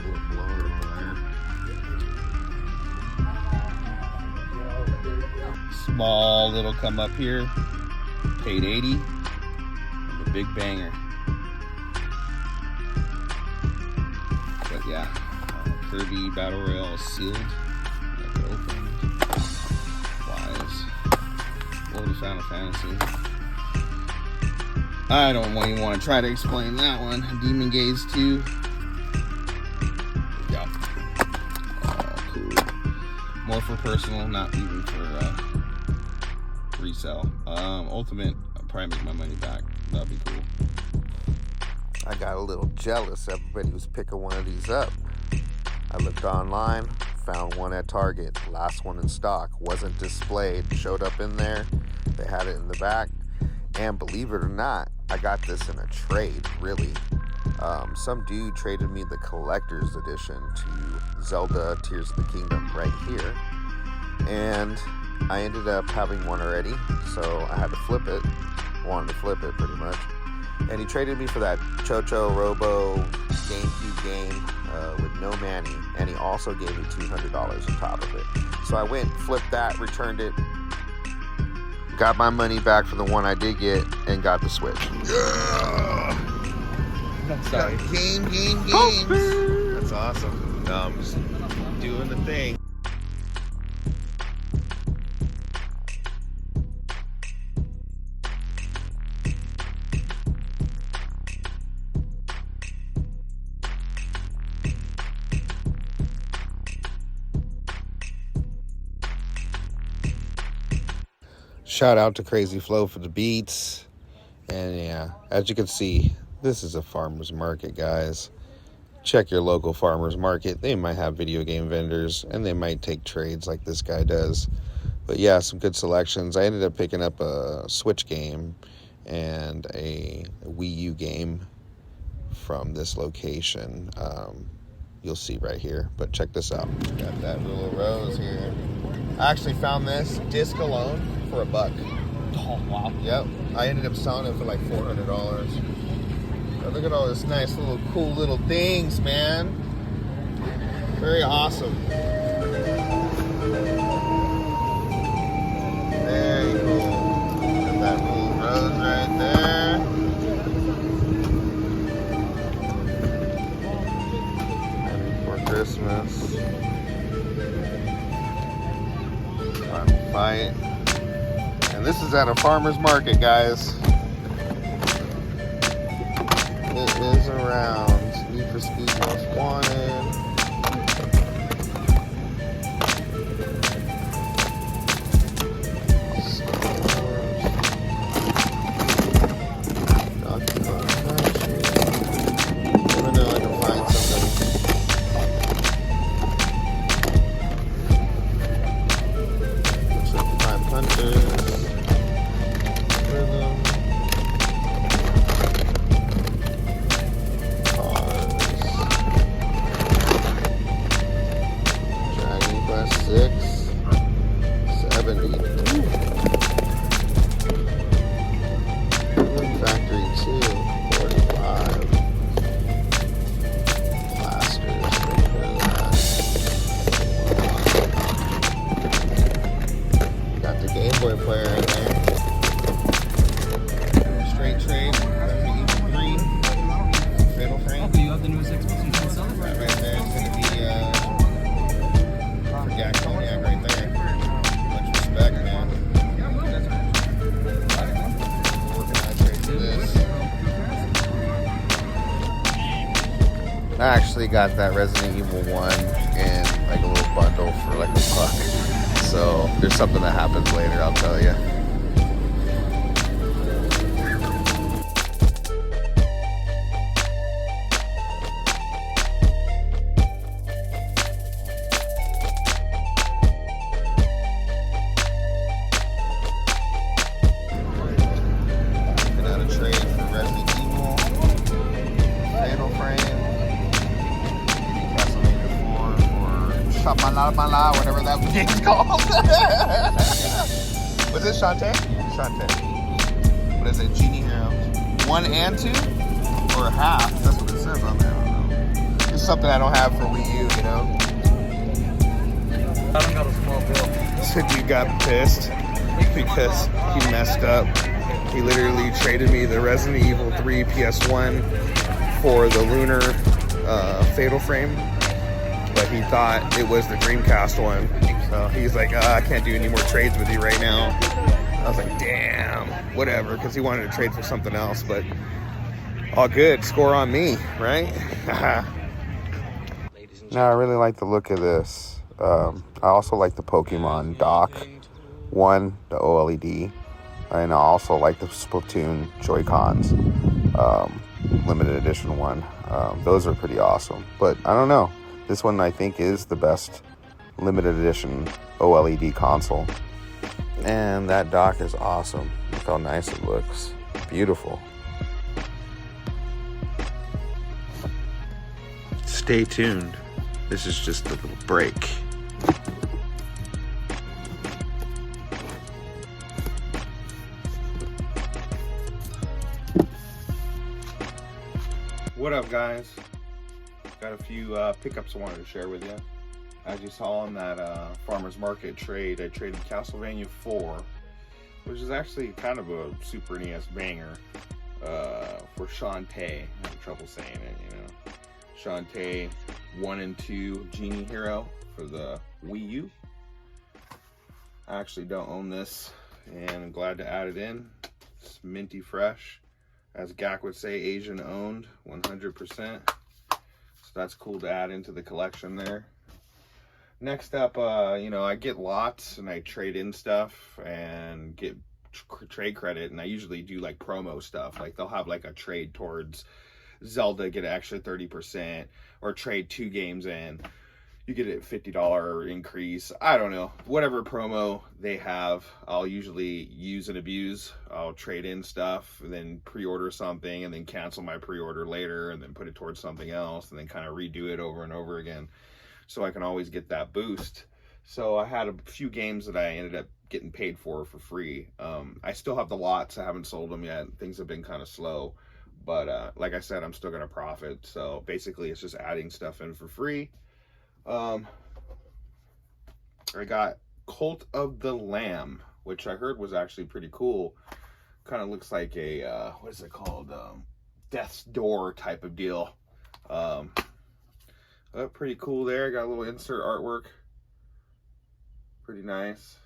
little blower over there. Small little come up here. Paid 80. And the big banger. But yeah, Kirby Battle Royale is sealed. Never opened. Wise. World of Final Fantasy. I don't even want to try to explain that one. Demon Gaze 2. Yeah. Oh, cool. More for personal, not even for resale. Ultimate, I'll probably make my money back. That'd be cool. I got a little jealous. Everybody was picking one of these up. I looked online, found one at Target. Last one in stock. Wasn't displayed. Showed up in there. They had it in the back. And believe it or not, I got this in a trade, really. Some dude traded me the collector's edition to Zelda Tears of the Kingdom right here. And I ended up having one already, so I had to flip it. Wanted to flip it, pretty much. And he traded me for that Chocho Robo GameCube game with no Manny. And he also gave me $200 on top of it. So I went, flipped that, returned it. Got my money back for the one I did get and got the Switch. Yeah. Sorry. Games. That's awesome. I'm just doing the thing. Shout out to Crazy Flow for the beats. And yeah, as you can see, this is a farmer's market, guys. Check your local farmer's market. They might have video game vendors and they might take trades like this guy does. But yeah, some good selections. I ended up picking up a Switch game and a Wii U game from this location. You'll see right here, but check this out. Got that little rose here. I actually found this disc alone for $1. Oh, wow. Yep. I ended up selling it for like $400. But look at all this nice little cool little things, man. Very awesome. Very cool. Got that little rose right there. Ready for Christmas. Final fight. And this is at a farmer's market, guys. It is around Need for Speed Most Wanted. Never know, I can find something. Looks like 500. Player in there. Straight trade. Green. Fatal frame. Okay, you have the newest Xbox you can sell it? Right there. It's going to be for Jack Cognac right there. Much respect, man. Working on trade for this. I actually got that Resident Evil 1 in like a little bundle for like $1. So there's something that happens later, I'll tell you. Looking at a trade for Resident Evil, Fatal Frame, Castlevania 4, or Shop-a-la-ma-la, whatever that game's called. Was it Shantae? Shantae. What is it? Genie Heroes. 1 and 2? Or half? That's what it says on there. I don't know. It's something I don't have for Wii U, you know? I don't got a small bill. So dude got pissed because he messed up. He literally traded me the Resident Evil 3 PS1 for the Lunar Fatal Frame, but he thought it was the Dreamcast one. So he's like, I can't do any more trades with you right now. I was like, damn, whatever, because he wanted to trade for something else, but all good, score on me, right? Now I really like the look of this. I also like the Pokemon dock one, the OLED, and I also like the Splatoon Joy-Cons, limited edition one. Those are pretty awesome, but I don't know. This one I think is the best limited edition OLED console. And that dock is awesome. Look how nice it looks. Beautiful. Stay tuned. This is just a little break. What up, guys? Got a few pickups I wanted to share with you. As you saw on that farmer's market trade, I traded Castlevania 4, which is actually kind of a Super NES banger, for Shantae. I have trouble saying it, you know. Shantae 1 and 2 Genie Hero for the Wii U. I actually don't own this, and I'm glad to add it in. It's minty fresh. As Gak would say, Asian owned, 100%. So that's cool to add into the collection there. Next up, you know, I get lots and I trade in stuff and get trade credit, and I usually do like promo stuff. Like they'll have like a trade towards Zelda, get an extra 30%, or trade 2 games in, you get a $50 increase. I don't know, whatever promo they have, I'll usually use and abuse. I'll trade in stuff and then pre-order something and then cancel my pre-order later and then put it towards something else and then kind of redo it over and over again, so I can always get that boost. So I had a few games that I ended up getting paid for free. I still have the lots. I haven't sold them yet. Things have been kind of slow, but like I said, I'm still gonna profit. So basically it's just adding stuff in for free. I got Cult of the Lamb, which I heard was actually pretty cool. Kind of looks like a what is it called, Death's Door type of deal. Pretty cool there. Got a little insert artwork, pretty nice.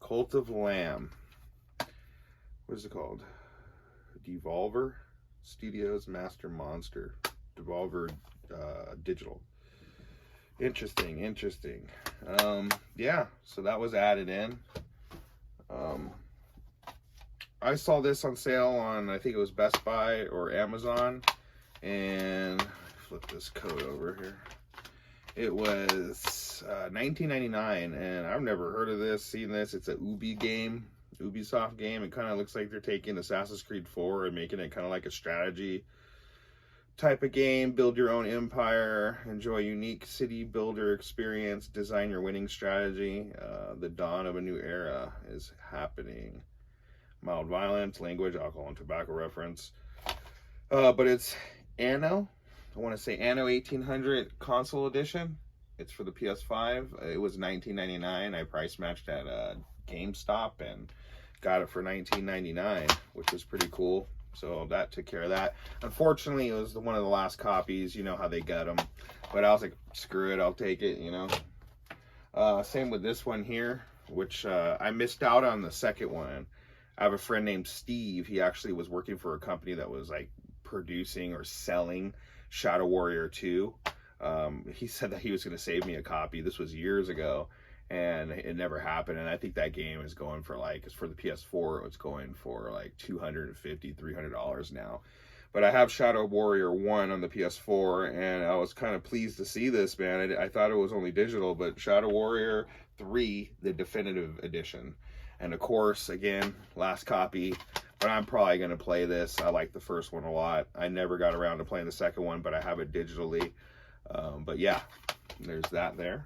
Cult of Lamb, what is it called? Devolver Studios Master Monster. Devolver Digital. Interesting. Yeah, so that was added in. I saw this on sale on, I think it was Best Buy or Amazon, and flip this code over here. It was $19.99, and I've never heard of this, seen this. It's a Ubisoft game. It kind of looks like they're taking Assassin's Creed 4 and making it kind of like a strategy type of game. Build your own empire, enjoy a unique city builder experience, design your winning strategy. The dawn of a new era is happening. Mild violence, language, alcohol, and tobacco reference. But it's Anno. I want to say Anno 1800 console edition. It's for the PS5. It was $19.99. I price matched at GameStop and got it for $19.99, which was pretty cool. So that took care of that. Unfortunately, it was one of the last copies. You know how they get them. But I was like, screw it, I'll take it, you know. Same with this one here, which I missed out on the second one. I have a friend named Steve. He actually was working for a company that was like producing or selling Shadow Warrior 2. He said that he was going to save me a copy. This was years ago, and it never happened. And I think that game is going for like, it's for the PS4, it's going for like $250, $300 now. But I have Shadow Warrior 1 on the PS4, and I was kind of pleased to see this, man. I thought it was only digital, but Shadow Warrior 3, the definitive edition. And of course, again, last copy, but I'm probably going to play this. I like the first one a lot. I never got around to playing the second one, but I have it digitally. But yeah, there's that there.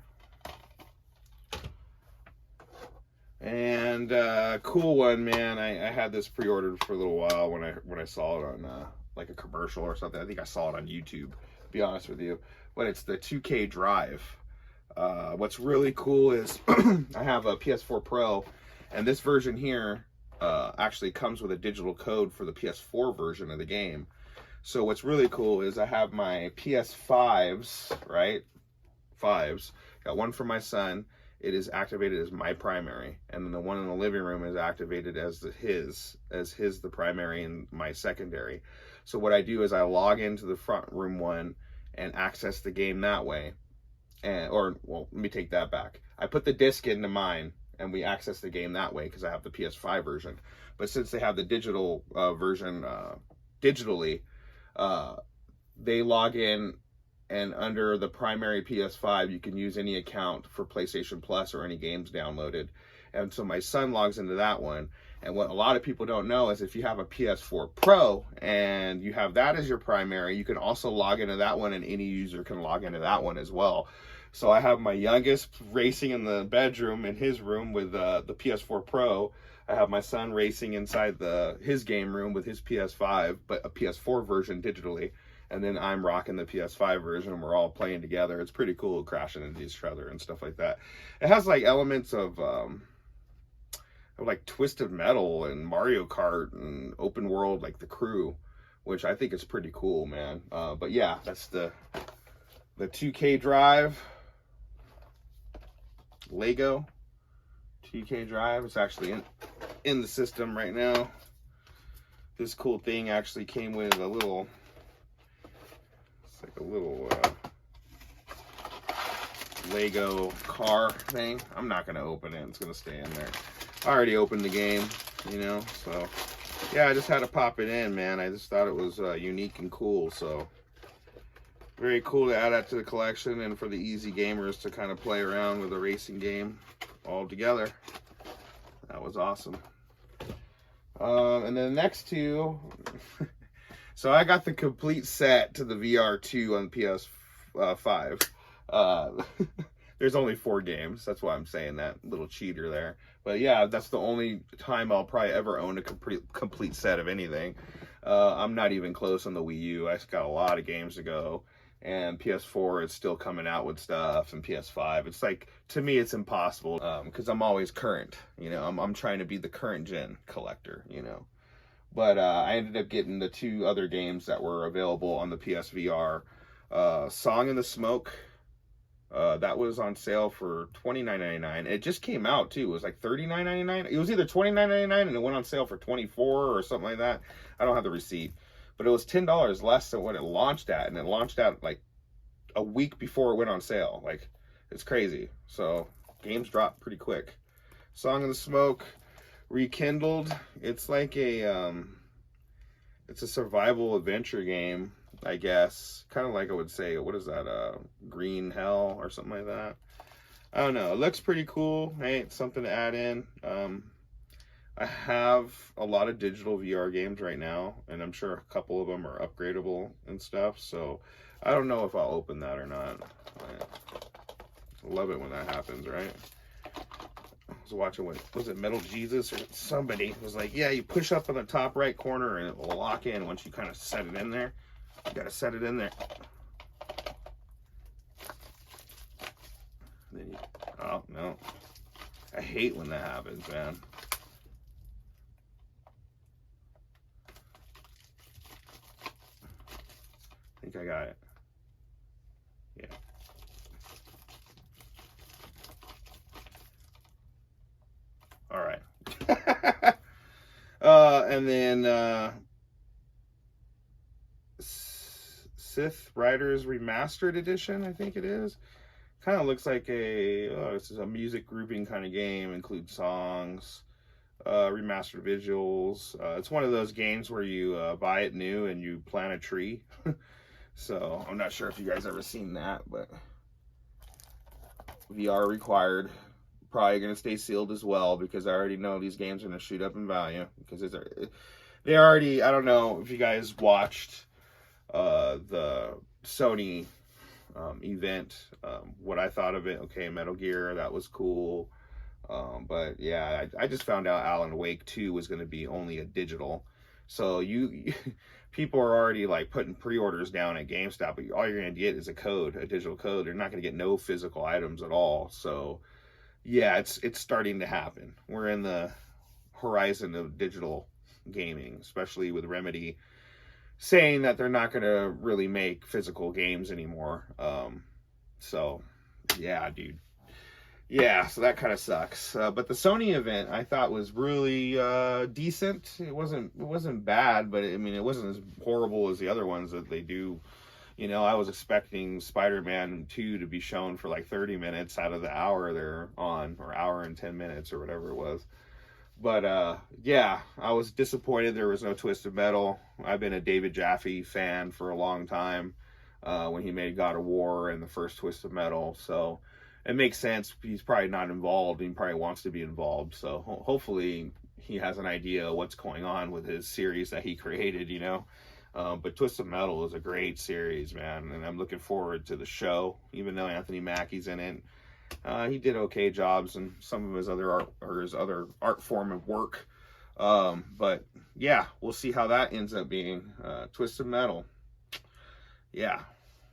And cool one, man. I had this pre-ordered for a little while when I saw it like a commercial or something. I think I saw it on YouTube, to be honest with you. But it's the 2K drive. What's really cool is I have a PS4 Pro, and this version here actually comes with a digital code for the PS4 version of the game. So what's really cool is I have my PS5s, right? Fives. Got one for my son. It is activated as my primary, and then the one in the living room is activated as the primary and my secondary. So what I do is I log into the front room one and access the game that way. Let me take that back. I put the disc into mine and we access the game that way because I have the PS5 version. But since they have the digital version digitally, they log in, and under the primary PS5, you can use any account for PlayStation Plus or any games downloaded. And so my son logs into that one. And what a lot of people don't know is if you have a PS4 Pro and you have that as your primary, you can also log into that one, and any user can log into that one as well. So I have my youngest racing in the bedroom in his room with the PS4 Pro. I have my son racing inside his game room with his PS5, but a PS4 version digitally. And then I'm rocking the PS5 version, and we're all playing together. It's pretty cool, crashing into each other and stuff like that. It has like elements of like Twisted Metal and Mario Kart and open world, like The Crew, which I think is pretty cool, man. But yeah, that's the 2K drive. Lego 2K drive. It's actually in the system right now. This cool thing actually came with a little, it's like a little Lego car thing. I'm not gonna open it. It's gonna stay in there. I already opened the game, you know, so yeah, I just had to pop it in, man. I just thought it was unique and cool, so very cool to add that to the collection, and for the easy gamers to kind of play around with a racing game all together. That was awesome. And then the next two, so I got the complete set to the VR2 on PS5. There's only 4 games. That's why I'm saying that, little cheater there. But yeah, that's the only time I'll probably ever own a complete set of anything. I'm not even close on the Wii U. I got a lot of games to go. And PS4 is still coming out with stuff, and PS5. It's like, to me, it's impossible because I'm always current. You know, I'm trying to be the current gen collector, you know. But I ended up getting the 2 other games that were available on the PSVR. Song in the Smoke. That was on sale for $29.99. It just came out too. It was like $39.99. It was either $29.99 and it went on sale for $24 or something like that. I don't have the receipt, but it was $10 less than what it launched at, and it launched at like a week before it went on sale. Like, it's crazy. So games drop pretty quick. Song in the Smoke, Rekindled. It's like it's a survival adventure game, I guess. Kind of like I would say, what is that, Green Hell or something like that. I don't know. It looks pretty cool. Hey, it's something to add in. I have a lot of digital VR games right now, and I'm sure a couple of them are upgradable and stuff. So I don't know if I'll open that or not. I love it when that happens, right? I was watching, was it Metal Jesus or somebody was like, yeah, you push up in the top right corner and it will lock in once you kind of set it in there. You gotta set it in there. Then you, oh no, I hate when that happens, man. I think I got it. Yeah. All right. And then Sith Riders Remastered Edition, I think it is. Kind of looks like this is a music grouping kind of game, includes songs, remastered visuals. It's one of those games where you buy it new and you plant a tree. So I'm not sure if you guys ever seen that, but VR required. Probably going to stay sealed as well, because I already know these games are going to shoot up in value, because they already, I don't know if you guys watched the Sony event, what I thought of it. Okay, Metal Gear, that was cool. But yeah, I just found out Alan Wake 2 was going to be only a digital. So people are already like putting pre-orders down at GameStop, but all you're going to get is a digital code. You're not going to get no physical items at all. So yeah, it's starting to happen. We're in the horizon of digital gaming, especially with Remedy saying that they're not going to really make physical games anymore. So yeah, dude. Yeah, so that kind of sucks. But the Sony event I thought was really decent. It wasn't bad, but I mean, it wasn't as horrible as the other ones that they do. You know, I was expecting Spider-Man 2 to be shown for like 30 minutes out of the hour they're on, or hour and 10 minutes or whatever it was. But yeah, I was disappointed there was no Twisted Metal. I've been a David Jaffe fan for a long time when he made God of War and the first Twisted Metal. So it makes sense. He's probably not involved. He probably wants to be involved. So hopefully he has an idea of what's going on with his series that he created, you know. But Twisted Metal is a great series, man. And I'm looking forward to the show, even though Anthony Mackie's in it. He did okay jobs in some of his other art, or his other art form of work. But yeah, we'll see how that ends up being. Twisted Metal. Yeah.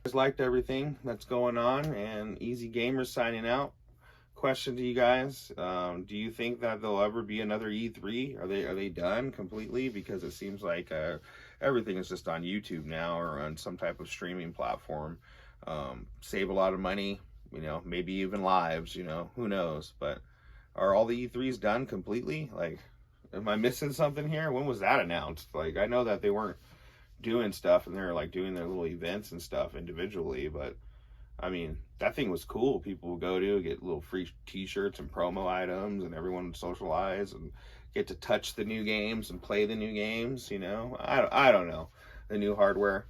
I liked everything that's going on, and Easy Gamers signing out. Question to you guys, do you think that there'll ever be another E3? Are they done completely? Because it seems like everything is just on YouTube now, or on some type of streaming platform. Save a lot of money, you know, maybe even lives, you know, who knows. But are all the E3s done completely? Like, am I missing something here? When was that announced? Like, I know that they weren't doing stuff, and they're like doing their little events and stuff individually, but I mean, that thing was cool. People would go to get little free t-shirts and promo items, and everyone would socialize and get to touch the new games and play the new games, you know. I don't know, the new hardware.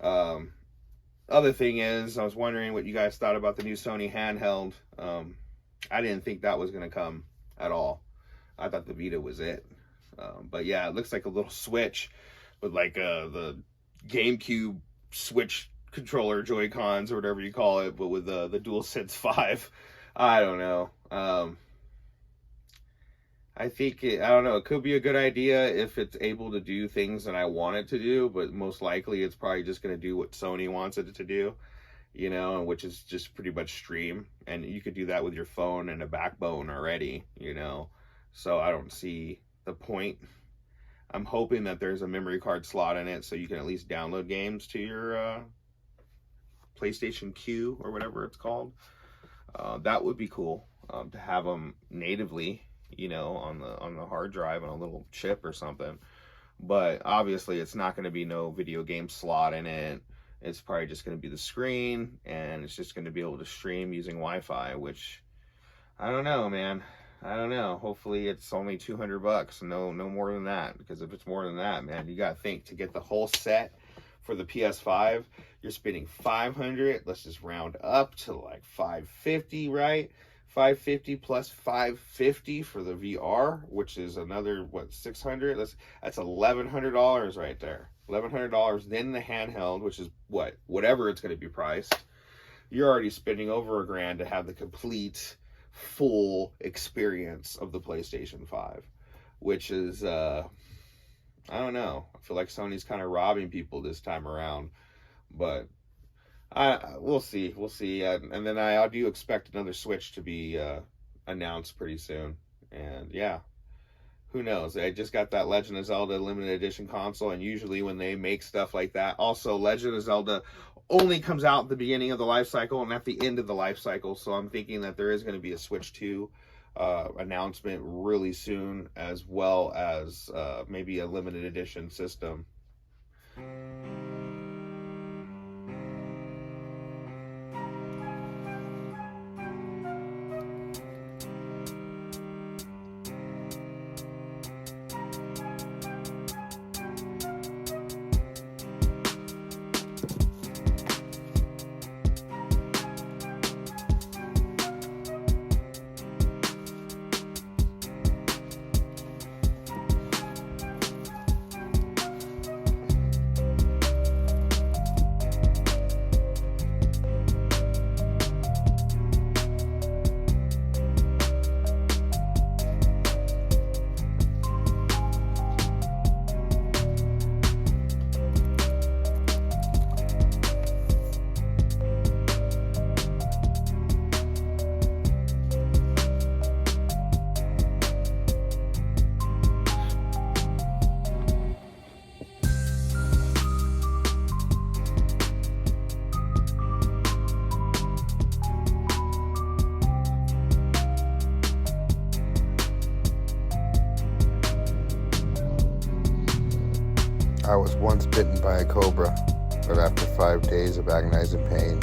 Other thing is, I was wondering what you guys thought about the new Sony handheld. I didn't think that was going to come at all. I thought the Vita was it. But yeah, it looks like a little Switch with like the GameCube Switch controller, Joy-Cons, or whatever you call it, but with the DualSense 5. I don't know. I think, I don't know, it could be a good idea if it's able to do things that I want it to do, but most likely it's probably just going to do what Sony wants it to do, you know, which is just pretty much stream. And you could do that with your phone and a backbone already, you know, so I don't see the point. I'm hoping that there's a memory card slot in it so you can at least download games to your PlayStation Q or whatever it's called. That would be cool to have them natively, you know, on the hard drive on a little chip or something. But obviously it's not going to be no video game slot in it. It's probably just going to be the screen, and it's just going to be able to stream using Wi-Fi, which I don't know, man. I don't know. Hopefully it's only $200, no more than that, because if it's more than that, man, you got to think, to get the whole set for the PS5, you're spending $500. Let's just round up to like $550, right? $550 plus $550 for the VR, which is another, what, $600? That's $1,100 right there. $1,100. Then the handheld, which is whatever it's going to be priced. You're already spending over $1,000 to have the complete, full experience of the PlayStation 5, which is, I don't know. I feel like Sony's kind of robbing people this time around, but we'll see. And then I do expect another Switch to be announced pretty soon. And yeah, who knows? I just got that Legend of Zelda Limited Edition console, and usually when they make stuff like that, also Legend of Zelda only comes out at the beginning of the life cycle and at the end of the life cycle. So I'm thinking that there is going to be a Switch 2 announcement really soon, as well as maybe a limited edition system. I was once bitten by a cobra, but after 5 days of agonizing pain,